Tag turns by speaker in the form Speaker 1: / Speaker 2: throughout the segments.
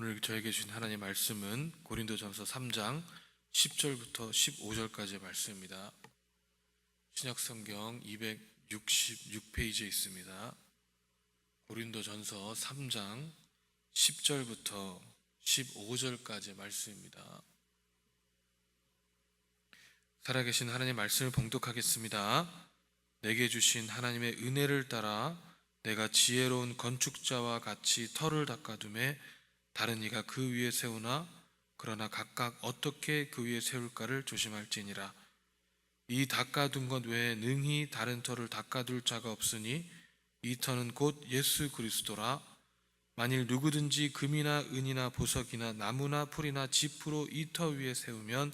Speaker 1: 오늘 저에게 주신 하나님의 말씀은 고린도전서 3장 10절부터 15절까지의 말씀입니다. 신약성경 266페이지에 있습니다. 고린도전서 3장 10절부터 15절까지의 말씀입니다. 살아계신 하나님의 말씀을 봉독하겠습니다. 내게 주신 하나님의 은혜를 따라 내가 지혜로운 건축자와 같이 터를 닦아두매 다른 이가 그 위에 세우나 그러나 각각 어떻게 그 위에 세울까를 조심할지니라. 이 닦아둔 것 외에 능히 다른 터를 닦아둘 자가 없으니 이 터는 곧 예수 그리스도라. 만일 누구든지 금이나 은이나 보석이나 나무나 풀이나 짚으로 이 터 위에 세우면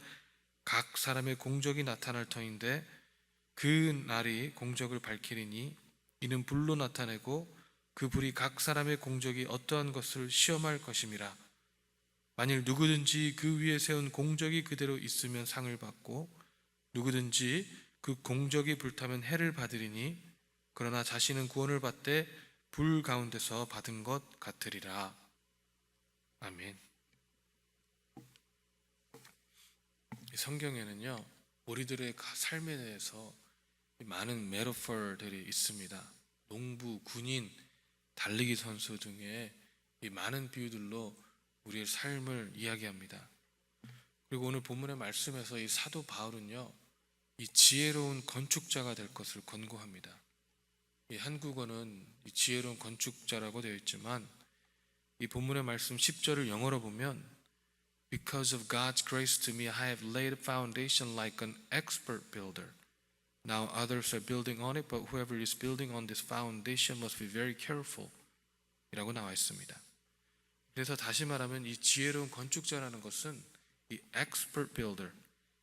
Speaker 1: 각 사람의 공적이 나타날 터인데 그 날이 공적을 밝히리니 이는 불로 나타내고 그 불이 각 사람의 공적이 어떠한 것을 시험할 것임이라. 만일 누구든지 그 위에 세운 공적이 그대로 있으면 상을 받고 누구든지 그 공적이 불타면 해를 받으리니 그러나 자신은 구원을 받되 불 가운데서 받은 것 같으리라. 아멘. 성경에는요, 우리들의 삶에 대해서 많은 메타포들이 있습니다. 농부, 군인, 달리기 선수 등의 이 많은 비유들로 우리의 삶을 이야기합니다. 그리고 오늘 본문의 말씀에서 이 사도 바울은요, 이 지혜로운 건축자가 될 것을 권고합니다. 이 한국어는 이 지혜로운 건축자라고 되어 있지만 이 본문의 말씀 10절을 영어로 보면 Because of God's grace to me, I have laid a foundation like an expert builder. Now others are building on it, but whoever is building on this foundation must be very careful. 이라고 나와 있습니다. 그래서 다시 말하면 이 지혜로운 건축자라는 것은 이 expert builder,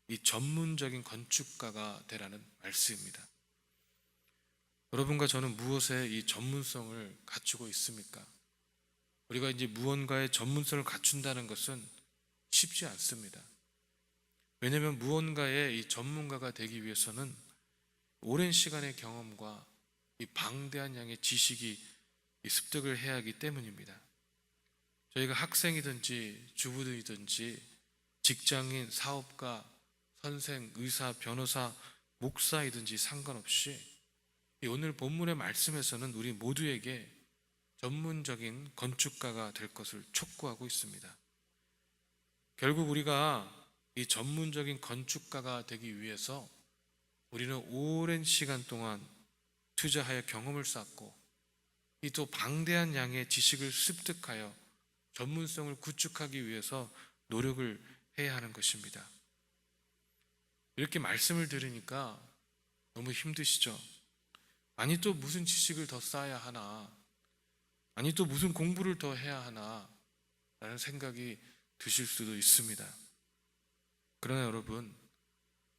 Speaker 1: 이 전문적인 건축가가 되라는 말씀입니다. 여러분과 저는 무엇에 이 전문성을 갖추고 있습니까? 우리가 이제 무언가의 전문성을 갖춘다는 것은 쉽지 않습니다. 왜냐하면 무언가의 이 전문가가 되기 위해서는 오랜 시간의 경험과 이 방대한 양의 지식이 습득을 해야 하기 때문입니다. 저희가 학생이든지 주부들이든지 직장인, 사업가, 선생, 의사, 변호사, 목사이든지 상관없이 오늘 본문의 말씀에서는 우리 모두에게 전문적인 건축가가 될 것을 촉구하고 있습니다. 결국 우리가 이 전문적인 건축가가 되기 위해서 우리는 오랜 시간 동안 투자하여 경험을 쌓고 이 또 방대한 양의 지식을 습득하여 전문성을 구축하기 위해서 노력을 해야 하는 것입니다. 이렇게 말씀을 들으니까 너무 힘드시죠? 아니 또 무슨 지식을 더 쌓아야 하나? 아니 또 무슨 공부를 더 해야 하나? 라는 생각이 드실 수도 있습니다. 그러나 여러분,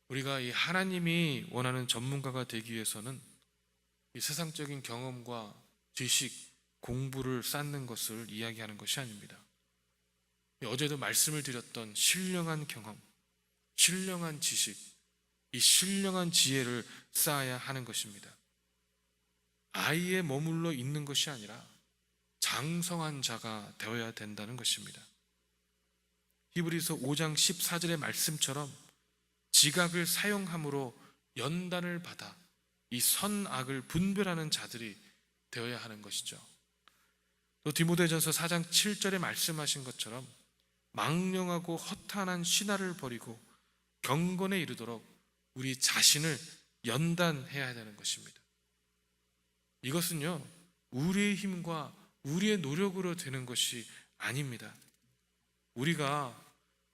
Speaker 1: 우리가 이 하나님이 원하는 전문가가 되기 위해서는 이 세상적인 경험과 지식, 공부를 쌓는 것을 이야기하는 것이 아닙니다. 어제도 말씀을 드렸던 신령한 경험, 신령한 지식, 이 신령한 지혜를 쌓아야 하는 것입니다. 아이에 머물러 있는 것이 아니라 장성한 자가 되어야 된다는 것입니다. 히브리서 5장 14절의 말씀처럼 지각을 사용함으로 연단을 받아 이 선악을 분별하는 자들이 되어야 하는 것이죠. 또 디모데전서 4장 7절에 말씀하신 것처럼 망령하고 허탄한 신화를 버리고 경건에 이르도록 우리 자신을 연단해야 되는 것입니다. 이것은요, 우리의 힘과 우리의 노력으로 되는 것이 아닙니다. 우리가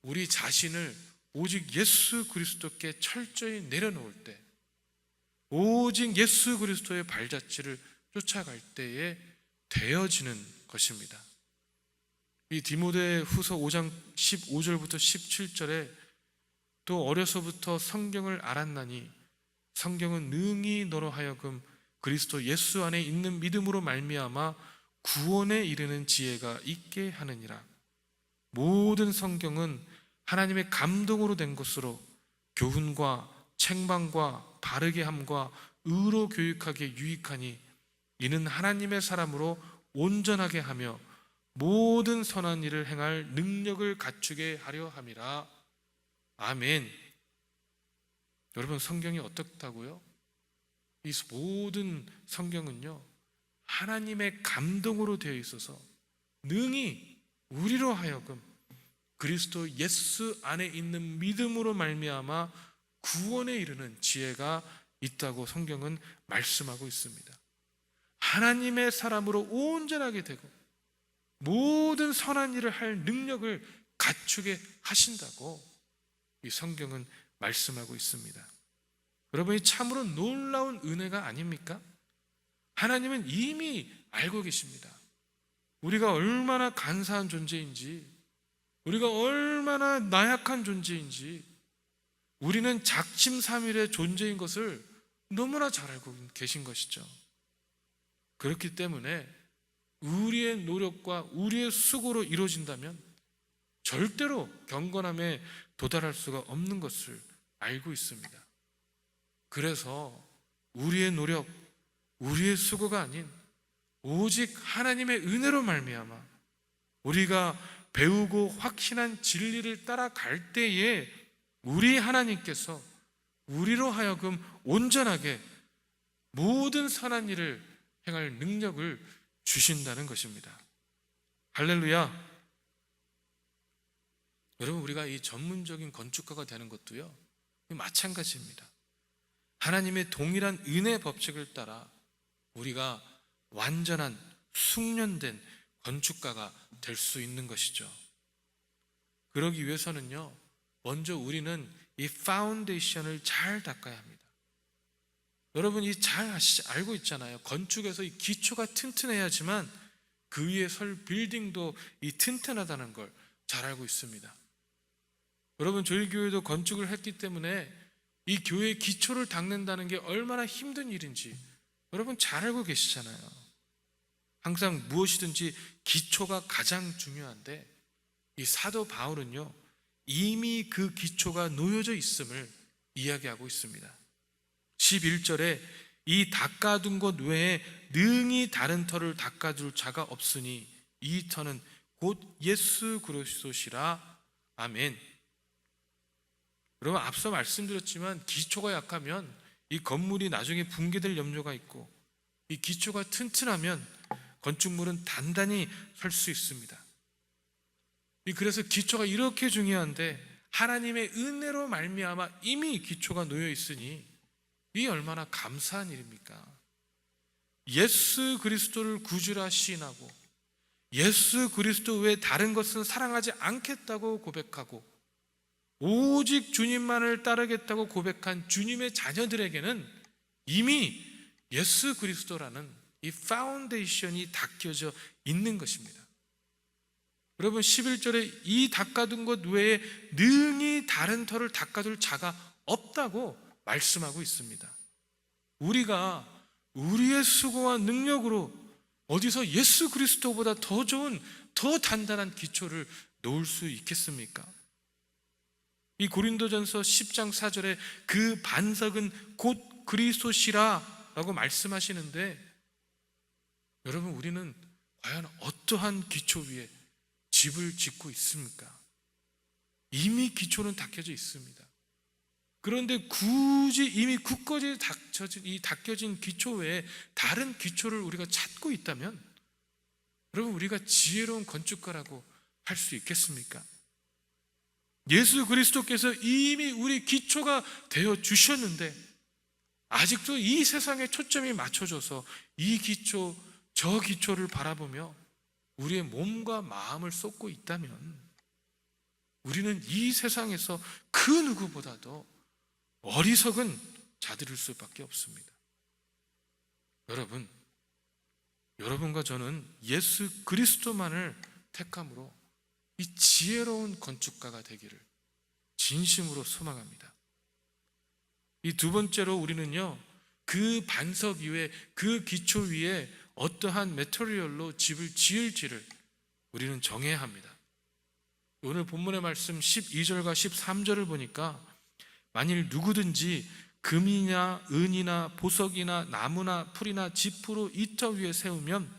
Speaker 1: 우리 자신을 오직 예수 그리스도께 철저히 내려놓을 때, 오직 예수 그리스도의 발자취를 쫓아갈 때에 되어지는 것입니다. 이 디모데 후서 5장 15절부터 17절에 또 어려서부터 성경을 알았나니 성경은 능히 너로 하여금 그리스도 예수 안에 있는 믿음으로 말미암아 구원에 이르는 지혜가 있게 하느니라. 모든 성경은 하나님의 감동으로 된 것으로 교훈과 책망과 바르게 함과 의로 교육하기에 유익하니 이는 하나님의 사람으로 온전하게 하며 모든 선한 일을 행할 능력을 갖추게 하려 함이라. 아멘. 여러분, 성경이 어떻다고요? 이 모든 성경은요, 하나님의 감동으로 되어 있어서 능히 우리로 하여금 그리스도 예수 안에 있는 믿음으로 말미암아 구원에 이르는 지혜가 있다고 성경은 말씀하고 있습니다. 하나님의 사람으로 온전하게 되고 모든 선한 일을 할 능력을 갖추게 하신다고 이 성경은 말씀하고 있습니다. 여러분이 참으로 놀라운 은혜가 아닙니까? 하나님은 이미 알고 계십니다. 우리가 얼마나 간사한 존재인지, 우리가 얼마나 나약한 존재인지, 우리는 작심삼일의 존재인 것을 너무나 잘 알고 계신 것이죠. 그렇기 때문에 우리의 노력과 우리의 수고로 이루어진다면 절대로 경건함에 도달할 수가 없는 것을 알고 있습니다. 그래서 우리의 노력, 우리의 수고가 아닌 오직 하나님의 은혜로 말미암아 우리가 배우고 확신한 진리를 따라갈 때에 우리 하나님께서 우리로 하여금 온전하게 모든 선한 일을 행할 능력을 주신다는 것입니다. 할렐루야. 여러분, 우리가 이 전문적인 건축가가 되는 것도요, 마찬가지입니다. 하나님의 동일한 은혜 법칙을 따라 우리가 완전한 숙련된 건축가가 될 수 있는 것이죠. 그러기 위해서는요, 먼저 우리는 이 파운데이션을 잘 닦아야 합니다. 여러분이 잘 알고 있잖아요. 건축에서 이 기초가 튼튼해야지만 그 위에 설 빌딩도 이 튼튼하다는 걸 잘 알고 있습니다. 여러분, 저희 교회도 건축을 했기 때문에 이 교회의 기초를 닦는다는 게 얼마나 힘든 일인지 여러분 잘 알고 계시잖아요. 항상 무엇이든지 기초가 가장 중요한데 이 사도 바울은요, 이미 그 기초가 놓여져 있음을 이야기하고 있습니다. 11절에 이 닦아둔 것 외에 능히 다른 터를 닦아둘 자가 없으니 이 터는 곧 예수 그리스도시라. 아멘. 여러분, 앞서 말씀드렸지만 기초가 약하면 이 건물이 나중에 붕괴될 염려가 있고, 이 기초가 튼튼하면 건축물은 단단히 설 수 있습니다. 그래서 기초가 이렇게 중요한데 하나님의 은혜로 말미암아 이미 기초가 놓여 있으니 이 얼마나 감사한 일입니까? 예수 그리스도를 구주라 시인하고 예수 그리스도 외에 다른 것은 사랑하지 않겠다고 고백하고 오직 주님만을 따르겠다고 고백한 주님의 자녀들에게는 이미 예수 그리스도라는 이 파운데이션이 닦여져 있는 것입니다. 여러분, 11절에 이 닦아둔 것 외에 능히 다른 터를 닦아둘 자가 없다고 말씀하고 있습니다. 우리가 우리의 수고와 능력으로 어디서 예수 그리스도보다 더 좋은, 더 단단한 기초를 놓을 수 있겠습니까? 이 고린도전서 10장 4절에 그 반석은 곧 그리스도시라 라고 말씀하시는데, 여러분, 우리는 과연 어떠한 기초 위에 집을 짓고 있습니까? 이미 기초는 닦여져 있습니다. 그런데 굳이 이미 굳건히 닦여진 기초 외에 다른 기초를 우리가 찾고 있다면 여러분, 우리가 지혜로운 건축가라고 할 수 있겠습니까? 예수 그리스도께서 이미 우리 기초가 되어 주셨는데 아직도 이 세상에 초점이 맞춰져서 이 기초, 저 기초를 바라보며 우리의 몸과 마음을 쏟고 있다면 우리는 이 세상에서 그 누구보다도 어리석은 자들일 수밖에 없습니다. 여러분과 저는 예수 그리스도만을 택함으로 이 지혜로운 건축가가 되기를 진심으로 소망합니다. 이 두 번째로 우리는요, 그 반석 위에, 그 기초 위에 어떠한 매터리얼로 집을 지을지를 우리는 정해야 합니다. 오늘 본문의 말씀 12절과 13절을 보니까 만일 누구든지 금이나 은이나 보석이나 나무나 풀이나 지프로 이 터 위에 세우면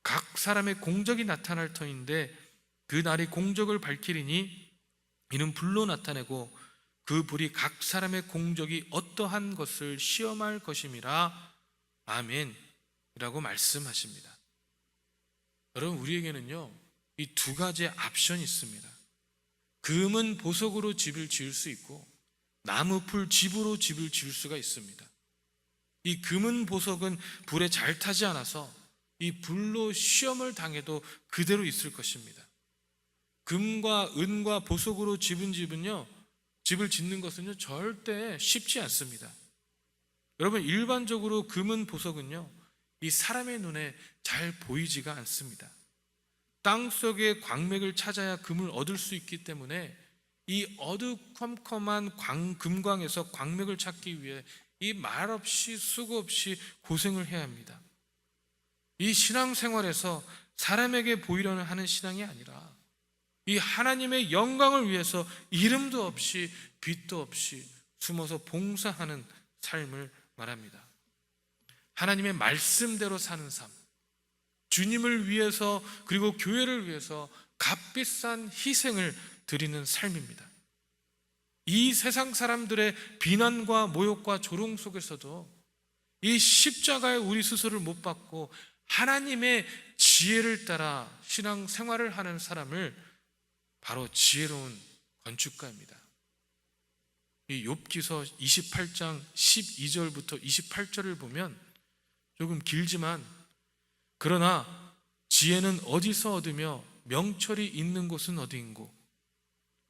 Speaker 1: 각 사람의 공적이 나타날 터인데 그 날이 공적을 밝히리니 이는 불로 나타내고 그 불이 각 사람의 공적이 어떠한 것을 시험할 것임이라. 아멘 이라고 말씀하십니다. 여러분, 우리에게는요 이 두 가지의 옵션이 있습니다. 금은 보석으로 집을 지을 수 있고 나무풀 집으로 집을 지을 수가 있습니다. 이 금은 보석은 불에 잘 타지 않아서 이 불로 시험을 당해도 그대로 있을 것입니다. 금과 은과 보석으로 집을 짓는 것은요 절대 쉽지 않습니다. 여러분, 일반적으로 금은 보석은요 이 사람의 눈에 잘 보이지가 않습니다. 땅 속의 광맥을 찾아야 금을 얻을 수 있기 때문에 이 어두컴컴한 금광에서 광맥을 찾기 위해 이 말없이 수고 없이 고생을 해야 합니다. 이 신앙생활에서 사람에게 보이려는 하는 신앙이 아니라 이 하나님의 영광을 위해서 이름도 없이 빛도 없이 숨어서 봉사하는 삶을 말합니다. 하나님의 말씀대로 사는 삶, 주님을 위해서 그리고 교회를 위해서 값비싼 희생을 드리는 삶입니다. 이 세상 사람들의 비난과 모욕과 조롱 속에서도 이 십자가의 우리 스스로를 못 받고 하나님의 지혜를 따라 신앙생활을 하는 사람을 바로 지혜로운 건축가입니다. 이 욥기서 28장 12절부터 28절을 보면 조금 길지만, 그러나 지혜는 어디서 얻으며 명철이 있는 곳은 어디인고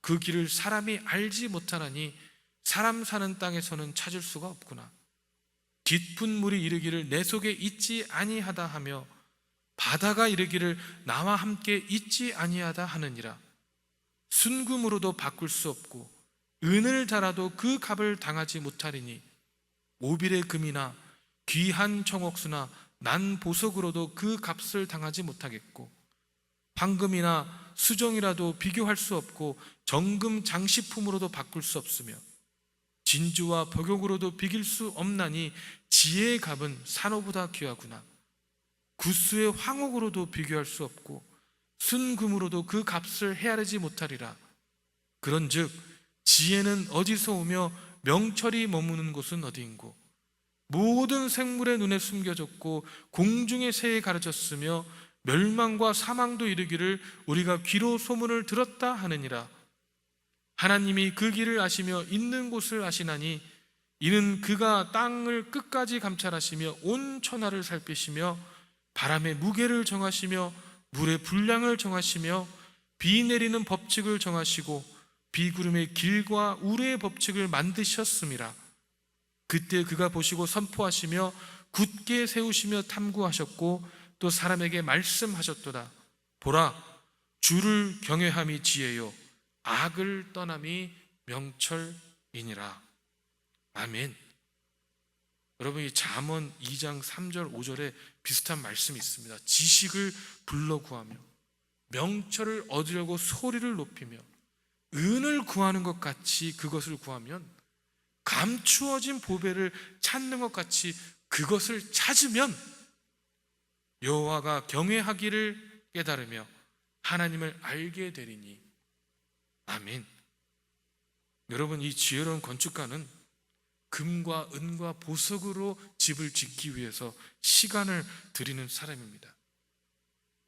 Speaker 1: 그 길을 사람이 알지 못하나니 사람 사는 땅에서는 찾을 수가 없구나. 깊은 물이 이르기를 내 속에 있지 아니하다 하며 바다가 이르기를 나와 함께 있지 아니하다 하느니라. 순금으로도 바꿀 수 없고 은을 달아도 그 값을 당하지 못하리니 오빌의 금이나 귀한 청옥수나 난 보석으로도 그 값을 당하지 못하겠고 황금이나 수정이라도 비교할 수 없고 정금 장식품으로도 바꿀 수 없으며 진주와 벽옥으로도 비길 수 없나니 지혜의 값은 산호보다 귀하구나. 구스의 황옥으로도 비교할 수 없고 순금으로도 그 값을 헤아리지 못하리라. 그런즉 지혜는 어디서 오며 명철이 머무는 곳은 어디인고 모든 생물의 눈에 숨겨졌고 공중의 새에 가르쳤으며 멸망과 사망도 이르기를 우리가 귀로 소문을 들었다 하느니라. 하나님이 그 길을 아시며 있는 곳을 아시나니 이는 그가 땅을 끝까지 감찰하시며 온 천하를 살피시며 바람의 무게를 정하시며 물의 분량을 정하시며 비 내리는 법칙을 정하시고 비구름의 길과 우레의 법칙을 만드셨음이라. 그때 그가 보시고 선포하시며 굳게 세우시며 탐구하셨고 또 사람에게 말씀하셨도다. 보라, 주를 경외함이 지혜요 악을 떠남이 명철이니라. 아멘. 여러분, 이 잠언 2장 3절 5절에 비슷한 말씀이 있습니다. 지식을 불러 구하며 명철을 얻으려고 소리를 높이며 은을 구하는 것 같이 그것을 구하면 감추어진 보배를 찾는 것 같이 그것을 찾으면 여호와가 경외하기를 깨달으며 하나님을 알게 되리니. 아멘. 여러분, 이 지혜로운 건축가는 금과 은과 보석으로 집을 짓기 위해서 시간을 들이는 사람입니다.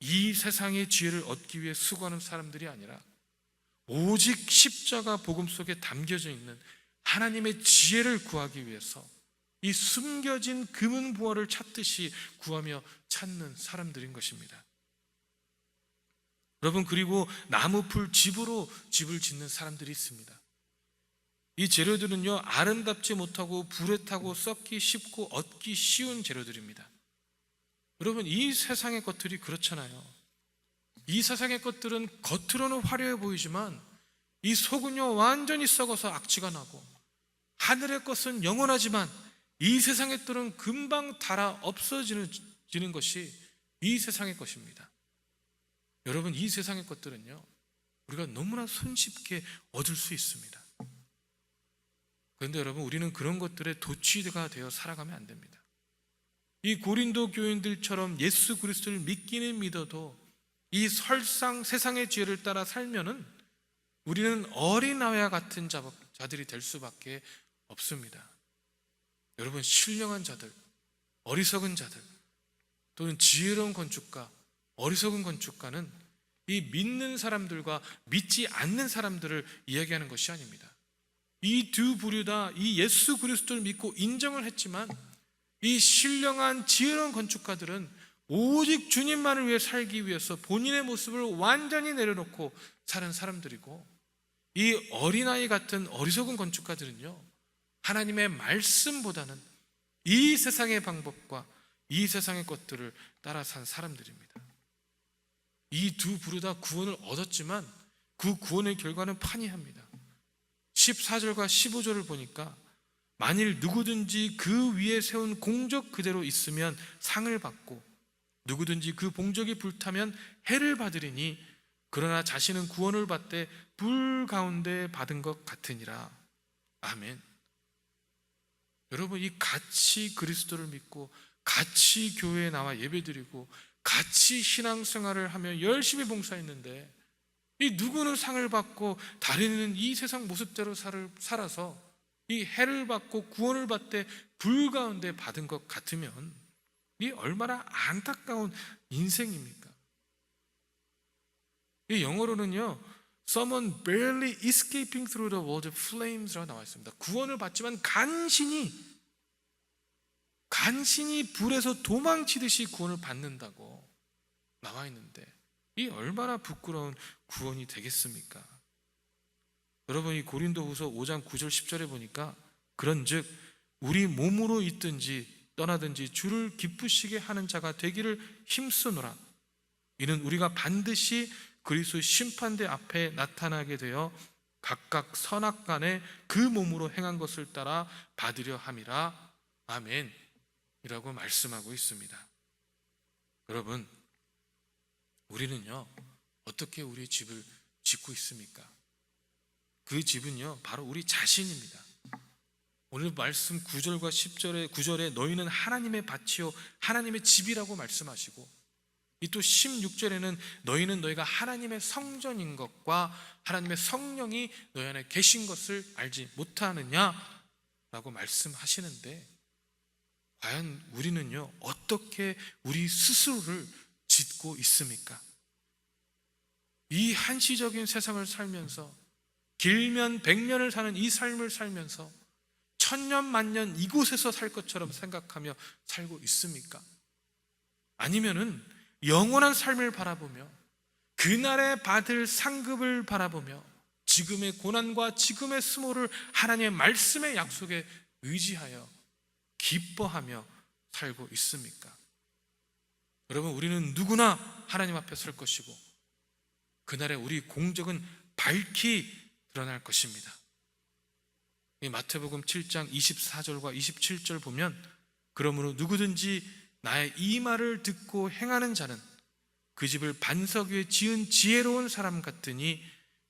Speaker 1: 이 세상의 지혜를 얻기 위해 수고하는 사람들이 아니라 오직 십자가 복음 속에 담겨져 있는 하나님의 지혜를 구하기 위해서 이 숨겨진 금은 부활을 찾듯이 구하며 찾는 사람들인 것입니다. 여러분, 그리고 나무풀 집으로 집을 짓는 사람들이 있습니다. 이 재료들은요 아름답지 못하고 불에 타고 썩기 쉽고 얻기 쉬운 재료들입니다. 여러분, 이 세상의 것들이 그렇잖아요. 이 세상의 것들은 겉으로는 화려해 보이지만 이 속은요 완전히 썩어서 악취가 나고, 하늘의 것은 영원하지만 이 세상의 것들은 금방 닳아 없어지는 것이 이 세상의 것입니다. 여러분, 이 세상의 것들은요 우리가 너무나 손쉽게 얻을 수 있습니다. 그런데 여러분, 우리는 그런 것들에 도취가 되어 살아가면 안 됩니다. 이 고린도 교인들처럼 예수 그리스도를 믿기는 믿어도 이 설상 세상의 지혜를 따라 살면은 우리는 어린아이와 같은 자들이 될 수밖에 없습니다. 여러분, 신령한 자들, 어리석은 자들, 또는 지혜로운 건축가, 어리석은 건축가는 이 믿는 사람들과 믿지 않는 사람들을 이야기하는 것이 아닙니다. 이 두 부류 다 이 예수 그리스도를 믿고 인정을 했지만 이 신령한 지혜로운 건축가들은 오직 주님만을 위해 살기 위해서 본인의 모습을 완전히 내려놓고 사는 사람들이고, 이 어린아이 같은 어리석은 건축가들은요, 하나님의 말씀보다는 이 세상의 방법과 이 세상의 것들을 따라 산 사람들입니다. 이 두 부류 다 구원을 얻었지만 그 구원의 결과는 판이합니다. 14절과 15절을 보니까 만일 누구든지 그 위에 세운 공적 그대로 있으면 상을 받고 누구든지 그 공적이 불타면 해를 받으리니 그러나 자신은 구원을 받되 불 가운데 받은 것 같으니라. 아멘. 여러분, 이 같이 그리스도를 믿고 같이 교회에 나와 예배드리고 같이 신앙생활을 하며 열심히 봉사했는데 이 누구는 상을 받고 다리는 이 세상 모습대로 살아서 이 해를 받고 구원을 받되 불 가운데 받은 것 같으면 이 얼마나 안타까운 인생입니까? 이 영어로는요, Someone barely escaping through the word of flames라고 나와 있습니다. 구원을 받지만 간신히 불에서 도망치듯이 구원을 받는다고 나와 있는데 이 얼마나 부끄러운 구원이 되겠습니까? 여러분, 이 고린도후서 5장 9절 10절에 보니까 그런즉 우리 몸으로 있든지 떠나든지 주를 기쁘시게 하는 자가 되기를 힘쓰노라. 이는 우리가 반드시 그리스도 심판대 앞에 나타나게 되어 각각 선악간에 그 몸으로 행한 것을 따라 받으려 함이라. 아멘 이라고 말씀하고 있습니다. 여러분, 우리는요 어떻게 우리의 집을 짓고 있습니까? 그 집은요 바로 우리 자신입니다. 오늘 말씀 9절과 10절에 9절에 너희는 하나님의 밭이요 하나님의 집이라고 말씀하시고, 이 또 16절에는 너희는 너희가 하나님의 성전인 것과 하나님의 성령이 너희 안에 계신 것을 알지 못하느냐라고 말씀하시는데, 과연 우리는요 어떻게 우리 스스로를 짓고 있습니까? 이 한시적인 세상을 살면서 길면 100년을 사는 이 삶을 살면서 천년 만년 이곳에서 살 것처럼 생각하며 살고 있습니까? 아니면은 영원한 삶을 바라보며 그날에 받을 상급을 바라보며 지금의 고난과 지금의 수모를 하나님의 말씀의 약속에 의지하여 기뻐하며 살고 있습니까? 여러분, 우리는 누구나 하나님 앞에 설 것이고 그날에 우리 공적은 밝히 드러날 것입니다. 이 마태복음 7장 24절과 27절 보면 그러므로 누구든지 나의 이 말을 듣고 행하는 자는 그 집을 반석 위에 지은 지혜로운 사람 같으니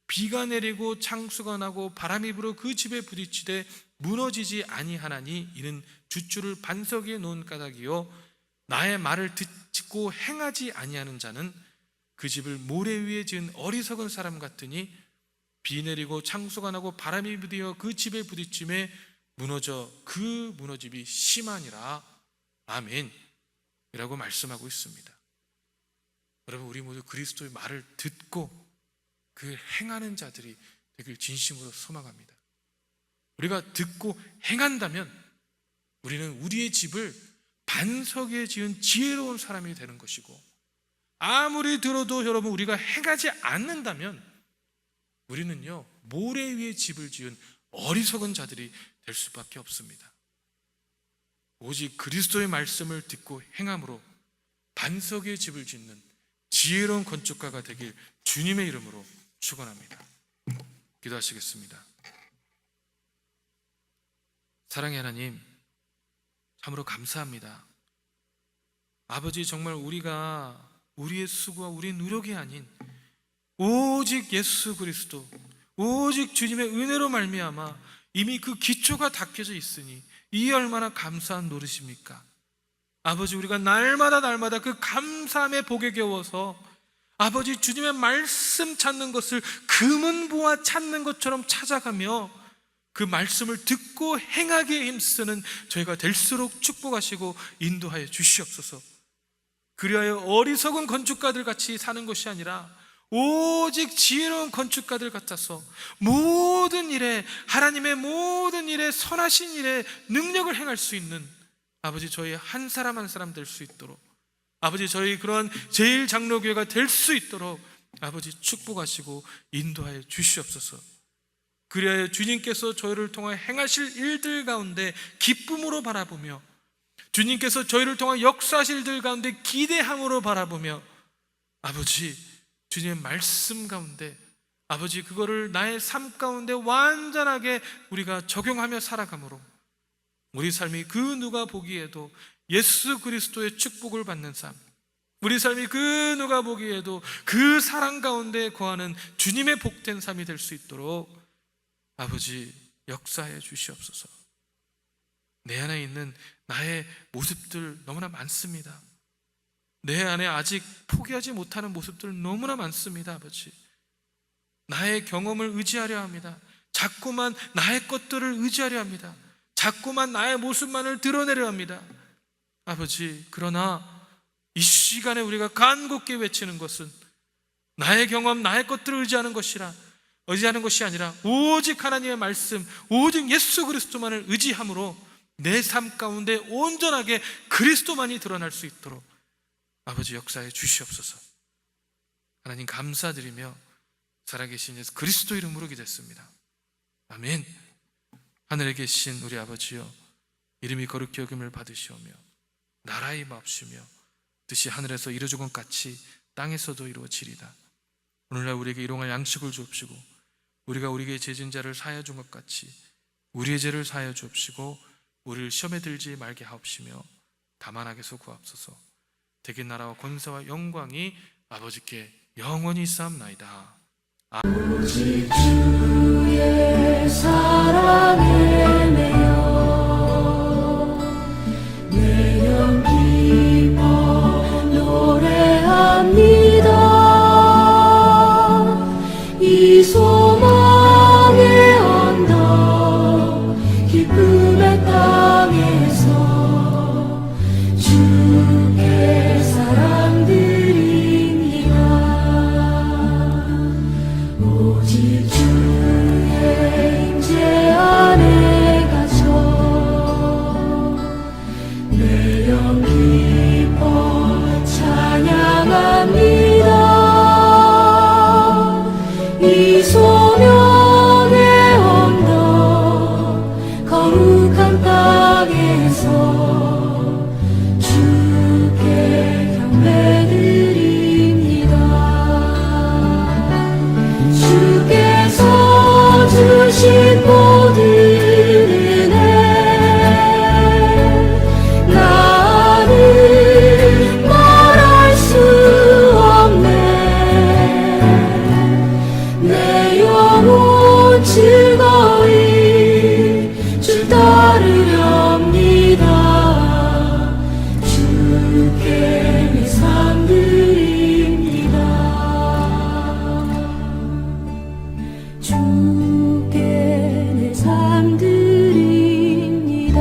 Speaker 1: 비가 내리고 창수가 나고 바람이 불어 그 집에 부딪히되 무너지지 아니하나니 이는 주 반석 위에 놓은 까닭이요 나의 말을 듣고 행하지 아니하는 자는 그 집을 모래 위에 지은 어리석은 사람 같으니 비 내리고 창수가 나고 바람이 부딪혀 그 집에 부딪힘에 무너져 그 무너짐이 심하니라. 아멘 이라고 말씀하고 있습니다. 여러분, 우리 모두 그리스도의 말을 듣고 그 행하는 자들이 되길 진심으로 소망합니다. 우리가 듣고 행한다면 우리는 우리의 집을 반석에 지은 지혜로운 사람이 되는 것이고, 아무리 들어도 여러분 우리가 행하지 않는다면 우리는요 모래 위에 집을 지은 어리석은 자들이 될 수밖에 없습니다. 오직 그리스도의 말씀을 듣고 행함으로 반석에 집을 짓는 지혜로운 건축가가 되길 주님의 이름으로 축원합니다. 기도하시겠습니다. 사랑의 하나님, 참으로 감사합니다. 아버지, 정말 우리가 우리의 수고와 우리의 노력이 아닌 오직 예수 그리스도, 오직 주님의 은혜로 말미암아 이미 그 기초가 닦여져 있으니 이 얼마나 감사한 노릇입니까? 아버지, 우리가 날마다 그 감사함의 복에 겨워서 아버지 주님의 말씀 찾는 것을 금은보화 찾는 것처럼 찾아가며 그 말씀을 듣고 행하기에 힘쓰는 저희가 될수록 축복하시고 인도하여 주시옵소서. 그리하여 어리석은 건축가들 같이 사는 것이 아니라 오직 지혜로운 건축가들 같아서 모든 일에, 하나님의 모든 일에, 선하신 일에 능력을 행할 수 있는 아버지 저희 한 사람 한 사람 될 수 있도록, 아버지 저희 그런 제일장로교회가 될 수 있도록 아버지 축복하시고 인도하여 주시옵소서. 그리하여 주님께서 저희를 통해 행하실 일들 가운데 기쁨으로 바라보며, 주님께서 저희를 통해 역사하실 일들 가운데 기대함으로 바라보며, 아버지 주님의 말씀 가운데 아버지 그거를 나의 삶 가운데 완전하게 우리가 적용하며 살아감으로 우리 삶이 그 누가 보기에도 예수 그리스도의 축복을 받는 삶, 우리 삶이 그 누가 보기에도 그 사랑 가운데 거하는 주님의 복된 삶이 될 수 있도록 아버지 역사해 주시옵소서. 내 안에 있는 나의 모습들 너무나 많습니다. 내 안에 아직 포기하지 못하는 모습들 너무나 많습니다. 아버지, 나의 경험을 의지하려 합니다. 자꾸만 나의 것들을 의지하려 합니다. 자꾸만 나의 모습만을 드러내려 합니다. 아버지, 그러나 이 시간에 우리가 간곡히 외치는 것은 나의 경험, 나의 것들을 의지하는 것이 아니라 오직 하나님의 말씀, 오직 예수 그리스도만을 의지함으로 내 삶 가운데 온전하게 그리스도만이 드러날 수 있도록 아버지 역사해 주시옵소서. 하나님 감사드리며 살아계신 예수 그리스도 이름으로 기도했습니다. 아멘. 하늘에 계신 우리 아버지여, 이름이 거룩히 여김을 받으시오며 나라의 마옵시며 뜻이 하늘에서 이루어진 것 같이 땅에서도 이루어지리다. 오늘날 우리에게 일용할 양식을 주옵시고 우리가 우리에게 죄진 자를 사하여 준 것 같이 우리의 죄를 사하여 주옵시고 우리를 시험에 들지 말게 하옵시며 다만 악에서 구하옵소서. 대개 나라와 권세와 영광이 아버지께 영원히 있사옵나이다.
Speaker 2: 오직 주의 사랑에 매여 내 영 기뻐 노래합니다. 이 소망의 언덕 기쁨의 땅에서 주께 사랑 드립니다. 오직 주의 임재 안에 갇혀 내 영 기뻐 찬양합니다. 이 소명의 언덕 거룩한 땅에서 주께 경배드립니다. 주께서 주신 모든 은혜 나는 말할 수 없네. 내 영혼 즐거이 주 따르렵니다. 주께 내 삶 드립니다. 주께 내 삶 드립니다.